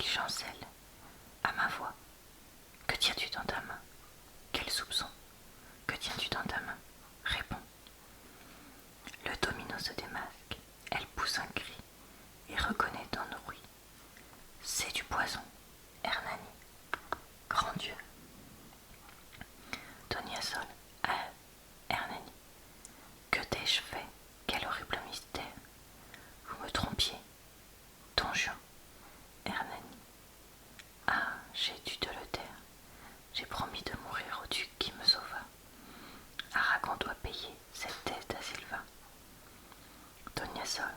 il chancelle. À ma voix. Que tiens-tu dans ta main? Quel soupçon? Que tiens-tu dans ta main? Réponds. Le domino se démasque. Elle pousse un cri et reconnaît Don Rui. C'est du poison, Hernani. Grand Dieu. Toniasol. Ah, Hernani. Que t'ai-je fait? Quel horrible mystère! Vous me trompiez. Don Juan. Hernani. Ah, j'ai dû te le taire. J'ai promis de mourir au duc qui me sauva. Aragon doit payer cette dette à Sylvain. Toniasol.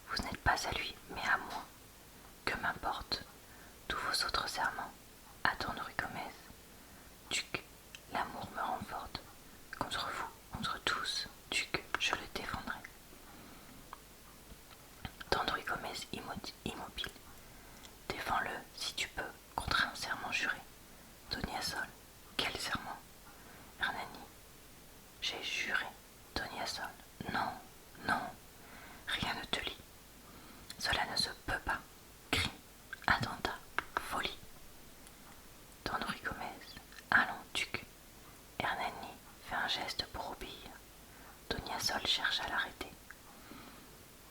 Vous n'êtes pas à lui, mais à moi. Que m'importe tous vos autres serments à Don Rui Gomez. Duc, l'amour me remporte. Contre vous, contre tous, Duc, je le défendrai. Don Rui Gomez immobile. Défends-le, si tu peux, contre un serment juré. Toniasol. Quel serment? Hernani. J'ai juré. Toniasol. Non, non, rien ne te lie. Cela ne se peut pas. Crime, attentat, folie. Don Rui Gomez. Allons, Duc. Hernani fait un geste pour obéir. Toniasol cherche à l'arrêter.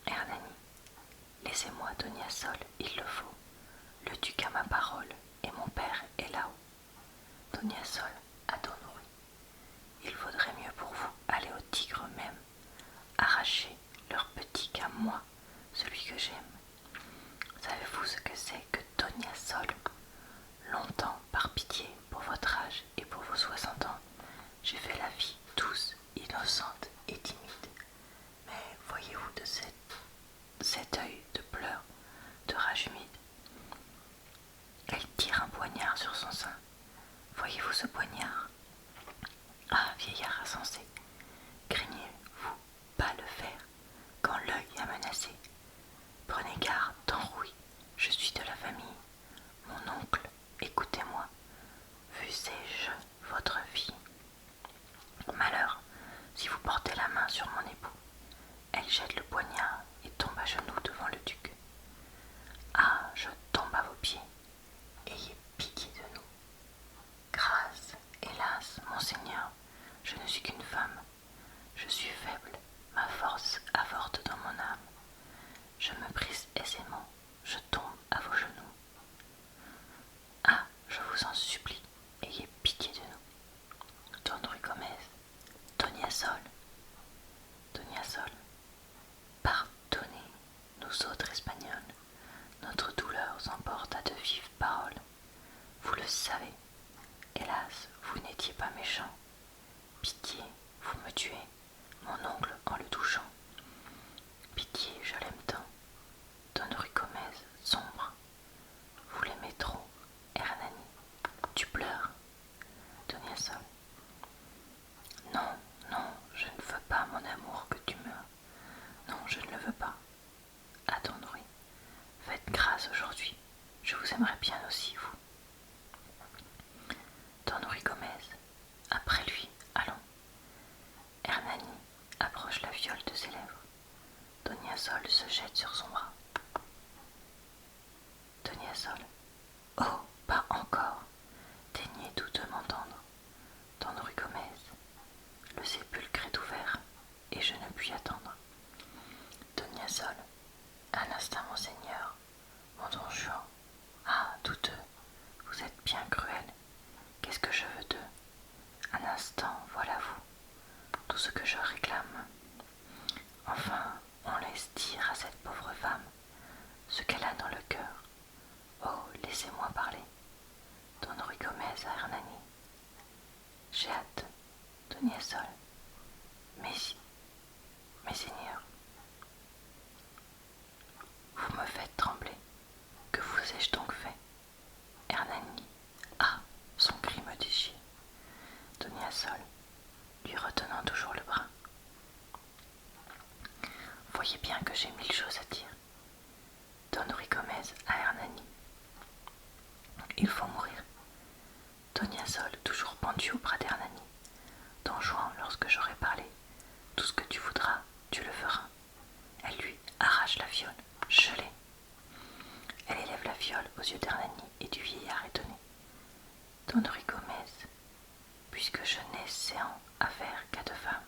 Hernani. Laissez-moi, Toniasol, il le faut. Le duc a ma parole, et mon père est là-haut. Toniasol à Don Rui. Il vaudrait mieux pour vous aller au tigre même, arracher leur petit qu'à moi, celui que j'aime. Savez-vous ce que c'est que Toniasol? Longtemps, par pitié pour votre âge et pour vos 60 ans, j'ai fait la vie douce, innocente et timide. Mais voyez-vous de cet œil de pleurs, de rage humide? Elle tire un poignard sur son sein. Voyez-vous ce poignard? Ah, vieillard insensé, craignez-vous pas le faire quand l'œil a menacé? Prenez garde, Don Rui, je suis de la famille. Mon oncle, écoutez-moi, fusai-je votre vie. Malheur, si vous portez la main sur mon époux. Elle jette le poignard et tombe à genoux devant le duc. Ah, je tombe à vos pieds. Ayez pitié de nous. Grâce, hélas, monseigneur, je ne suis qu'une femme. Je suis faible, ma force avorte dans mon âme. Je me brise aisément, je tombe à vos genoux. Ah, je vous en supplie, ayez pitié de nous. Don Rui Gomez, Toniasol, Toniasol, pardonnez, nous autres Espagnols, notre douleur s'emporte à de vives paroles. Vous le savez, hélas, vous n'étiez pas méchant. Pitié, vous me tuez, mon oncle en le touchant. Pitié, je l'aime tant. Don Rui Gomez, sombre. Vous l'aimez trop, Hernani. Tu pleures, Toniasol. Non, non, je ne veux pas, mon amour, que tu meurs. Non, je ne le veux pas. Ah, Don Rui, faites grâce aujourd'hui. Je vous aimerais bien aussi, vous. Don Rui Gomez, après lui, allons. Hernani approche la fiole de ses lèvres. Toniasol se jette sur son bras. Toniasol. Oh, pas encore. Daignez toutes m'entendre. Don Rui Gomez. Le sépulcre est ouvert, et je ne puis attendre. Toniasol. Un instant, monseigneur. Mon Don Juan. Ah, douteux. Vous êtes bien cruel. Qu'est-ce que je veux d'eux? Un instant, voilà vous. Tout ce que je réclame. Enfin, on laisse dire à cette pauvre femme ce qu'elle a dans le cœur. Oh, laissez-moi parler. Don Rui Gomez à Hernani. J'ai hâte, Toniasol. Mes seigneurs, vous me faites trembler. Que vous ai-je donc fait? Hernani. Ah, son cri me déchire. Toniasol, lui retenant toujours le bras. Voyez bien que j'ai 1000 choses à dire. Don Rui Gomez à Hernani. fiole aux yeux d'Hernani et du vieillard étonné. Don Ruy Gomez, puisque je n'ai séant affaire qu'à 2 femmes,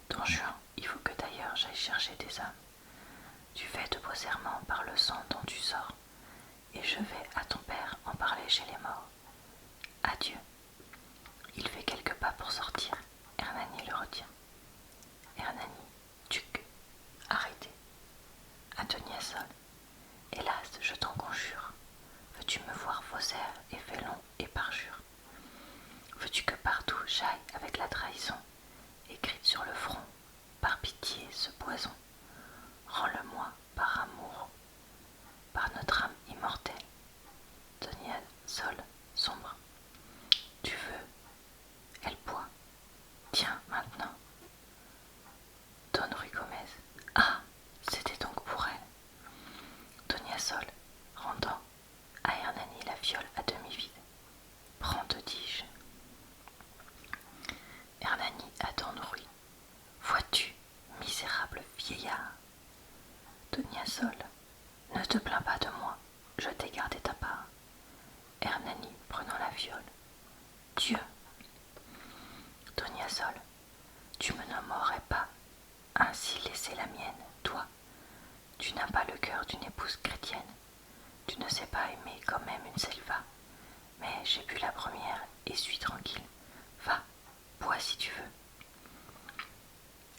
Don Juan, il faut que d'ailleurs j'aille chercher des âmes. Tu fais de beaux serments par le sang dont tu sors, et je vais à ton père en parler chez les morts. Adieu. Il fait quelques pas pour sortir. Hernani le retient. Hernani, tuc, arrêtez. Antoniasol, hélas, je t'en conjure, veux-tu me voir faussaire et félon et parjure? Veux-tu que partout j'aille avec la trahison, écrite sur le front, par pitié ce poison? Rends-le-moi par amour, par notre âme immortelle. Sol sombre. Tu veux, elle boit. Tiens, maintenant. Don Ruy Gomez. Ah, c'était donc pour elle. Sol, rendant à Hernani la fiole à demi vide. Prends, te dis-je. Hernani à Don Ruy. Vois-tu, misérable vieillard. Sol, ne te plains pas de moi, je t'ai gardé ta part. Hernani prenant la fiole. Dieu. Sol, tu me n'aurais pas ainsi laissé la mienne, toi. Tu n'as pas le cœur d'une épouse chrétienne. Tu ne sais pas aimer comme aime une selva. Mais j'ai bu la première et suis tranquille. Va, bois si tu veux.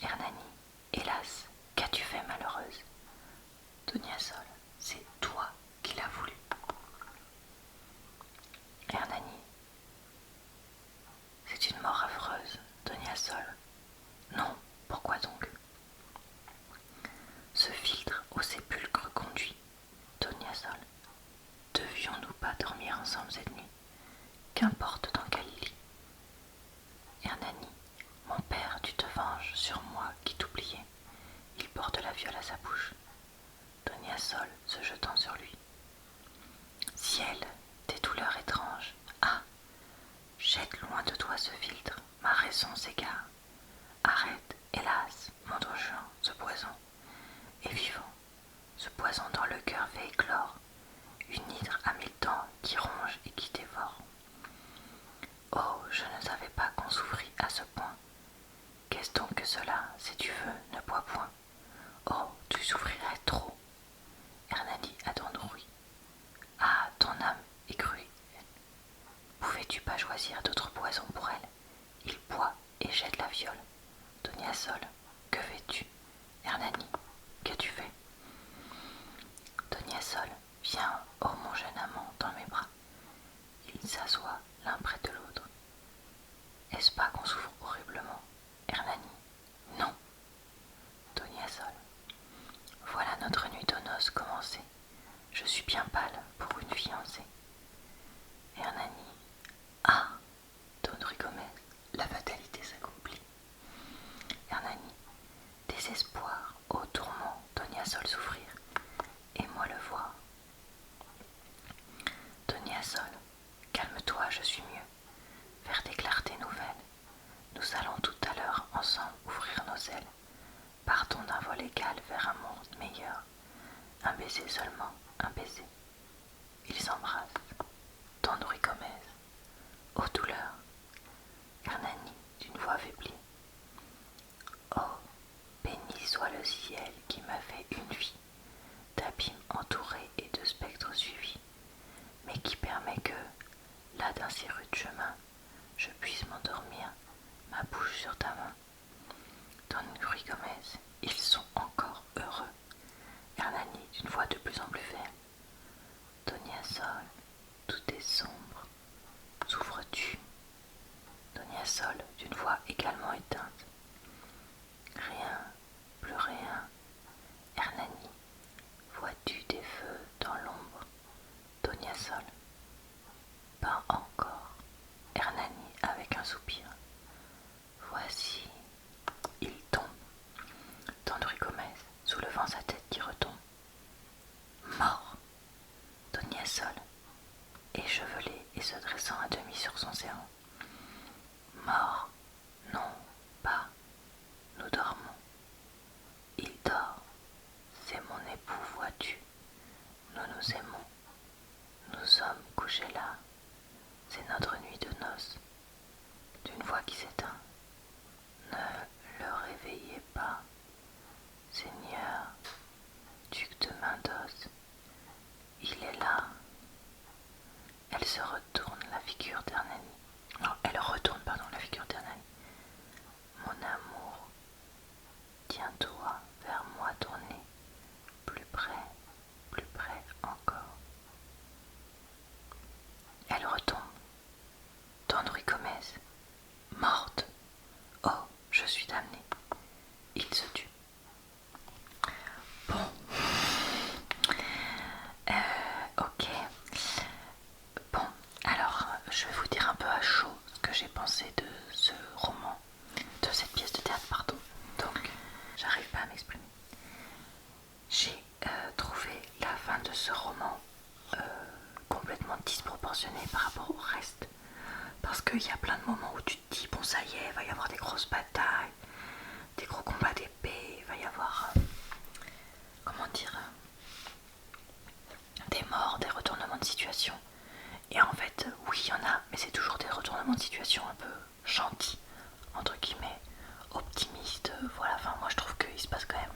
Hernani, hélas, qu'as-tu fait, malheureuse? Sol, c'est toi qui l'as voulu. Hernani, c'est une mort affreuse. Sol, non, pourquoi donc? Ce philtre au sépulcre conduit. Sol, devions-nous pas dormir ensemble cette nuit? Qu'importe dans quel lit. Hernani, mon père, tu te venges sur moi qui t'oubliais. Il porte la fiole à sa bouche. Sol, se jetant sur lui. Ciel, des douleurs étranges. Ah, jette loin de toi ce philtre, ma raison s'égare. Arrête, hélas, mon Don Juan, ce poison. Et vivant, ce poison dans le cœur fait éclore une hydre à 1000 dents qui ronge et qui dévore. Oh, je ne savais pas qu'on souffrit à ce point. Qu'est-ce donc que cela? Si tu veux, ne bois point. Oh, tu souffrirais trop. Hernani à Don Ruy. Ah, ton âme est cruelle. Pouvais-tu pas choisir d'autres poisons pour elle? Il boit et jette la fiole. Sol, que fais-tu? Hernani, qu'as-tu fait? Sol, viens, oh mon jeune amant, dans mes bras. Ils s'assoient l'un près de l'autre. Est-ce pas qu'on souffre horriblement? Hernani, non. Sol, voilà notre nuit de noces commencée. Je suis bien pâle pour une fiancée. Hernani, ah, Don Ruy Gomez, la fatalité s'accomplit. Hernani, désespoir, ô tourment, Sol souffrir, et moi le voir. Sol, calme-toi, je suis mieux. Vers des clartés nouvelles, nous allons tout à l'heure ensemble ouvrir nos ailes. Partons d'un vol égal vers un monde meilleur. Un baiser seulement, un baiser. Ils s'embrassent. Don Ruy Gomez. Ô douleur. Hernani d'une voix affaiblie. Oh, béni soit le ciel qui m'a fait une vie, d'abîmes entourés et de spectres suivis, mais qui permet que, là d'un si rude chemin, je puisse m'endormir, ma bouche sur ta main. Don Ruy Gomez, ils sont encore heureux. Hernani d'une voix de plus en plus faible. Sol, tout est sombre. Souffres-tu? Sol, d'une voix également éteinte. Rien, plus rien. Hernani, vois-tu des feux dans l'ombre? Sol, pas encore. Hernani avec un soupir. Voici, il tombe. Don Ruy Gomez, soulevant sa tête qui retombe. Mort. Sol, échevelé et se dressant à demi sur son séant. Mort, non, pas, nous dormons. Il dort, c'est mon époux, vois-tu, nous nous aimons. coucher là, c'est notre nuit de noces. D'une voix qui s'éteint. Ne le réveillez pas, Seigneur, duc de main d'os. Il est là. Elle se retourne la figure d'Hernani. Non, elle retourne, pardon, la figure d'Hernani. Mon amour, tiens-toi vers moi tourné, plus près encore. Elle retombe. Don Ruy Gomez, morte. Oh, je suis damnée. Il se tue. Bon. Ok. Bon, alors je vais vous dire un peu à chaud ce que j'ai pensé de ce roman, de cette pièce de théâtre, pardon. Donc, j'arrive pas à m'exprimer. J'ai trouvé la fin de ce roman complètement disproportionnée par rapport au reste. Parce qu'il y a plein de moments où tu te dis, bon ça y est, il va y avoir des grosses batailles, des gros combats d'épée, il va y avoir, comment dire, des morts, des retournements de situation. Et en fait, oui, il y en a, mais c'est toujours des retournements de situation un peu gentils, entre guillemets, optimistes. Voilà, enfin, moi je trouve qu'il se passe quand même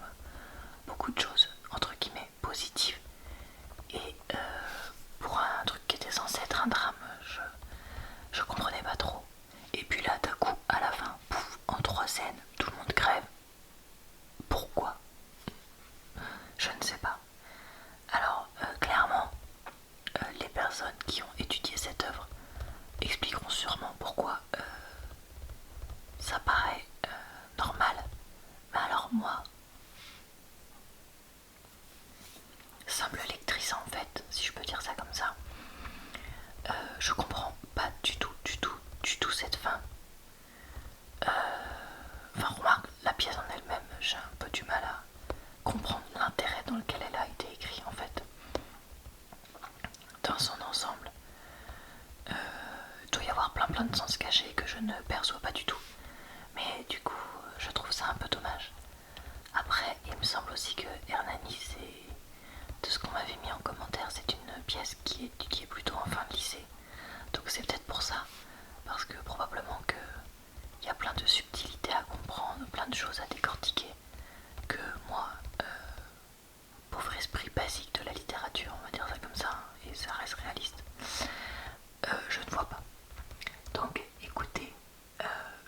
beaucoup de choses, entre guillemets, positives. Et pour un truc qui était censé être un drame, je comprenais pas trop. Et puis là, d'un coup, à la fin, pouf, en 3 scènes, tout le monde crève. Pourquoi? Je ne sais pas. Alors, clairement, les personnes qui ont étudié cette œuvre expliqueront sûrement pourquoi ça paraît normal. Mais alors moi, simple lectrice en fait, si je peux dire ça comme ça, je comprends pas du tout cette fin. Enfin remarque, la pièce en elle-même, j'ai un peu du mal à comprendre l'intérêt dans lequel elle a été écrite en fait. Dans son ensemble, il doit y avoir plein de sens cachés que je ne perçois pas du tout. Mais du coup, je trouve ça un peu dommage. Après, il me semble aussi que Hernani, c'est, de ce qu'on m'avait mis en commentaire, c'est une pièce qui est étudiée plutôt en fin de lycée. Donc c'est peut-être pour ça, parce que probablement qu'il y a plein de subtilités à comprendre, plein de choses à décortiquer, que moi, pauvre esprit basique de la littérature, on va dire ça comme ça, et ça reste réaliste, je ne vois pas. Donc écoutez,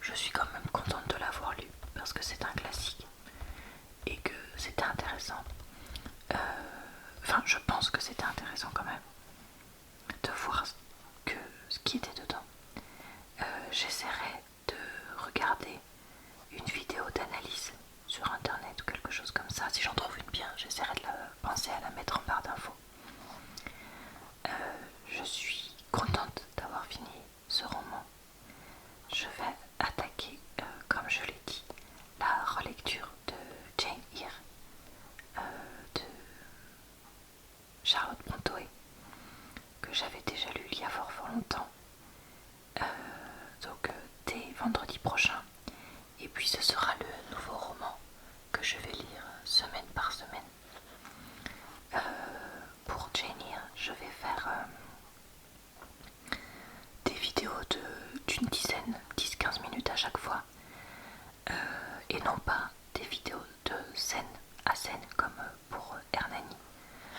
je suis quand même contente de l'avoir lu, parce que c'est un classique, et que c'était intéressant. Enfin, je pense que c'était intéressant quand même de voir ce qui était dedans. J'essaierai de regarder une vidéo d'analyse sur internet ou quelque chose comme ça. Si j'en trouve une bien, j'essaierai de penser à la mettre en barre d'infos. Je suis contente d'avoir fini ce roman. Je vais attaquer, comme je l'ai dit, la relecture de Jane Eyre, de Charlotte Brontë, que j'avais déjà lu il y a fort longtemps. Donc dès vendredi prochain. Et puis ce sera le nouveau roman que je vais lire semaine par semaine. Pour Jane Eyre, je vais faire des vidéos d'une dizaine, 10-15 minutes à chaque fois. Et non pas des vidéos de scène à scène comme pour Hernani.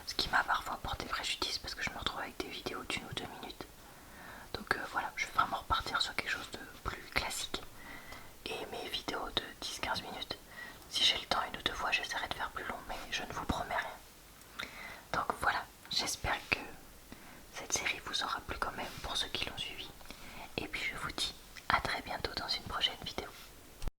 Ce qui m'a parfois porté préjudice parce que je me retrouve avec des vidéos d'1 ou 2 minutes. Donc voilà, je vais vraiment repartir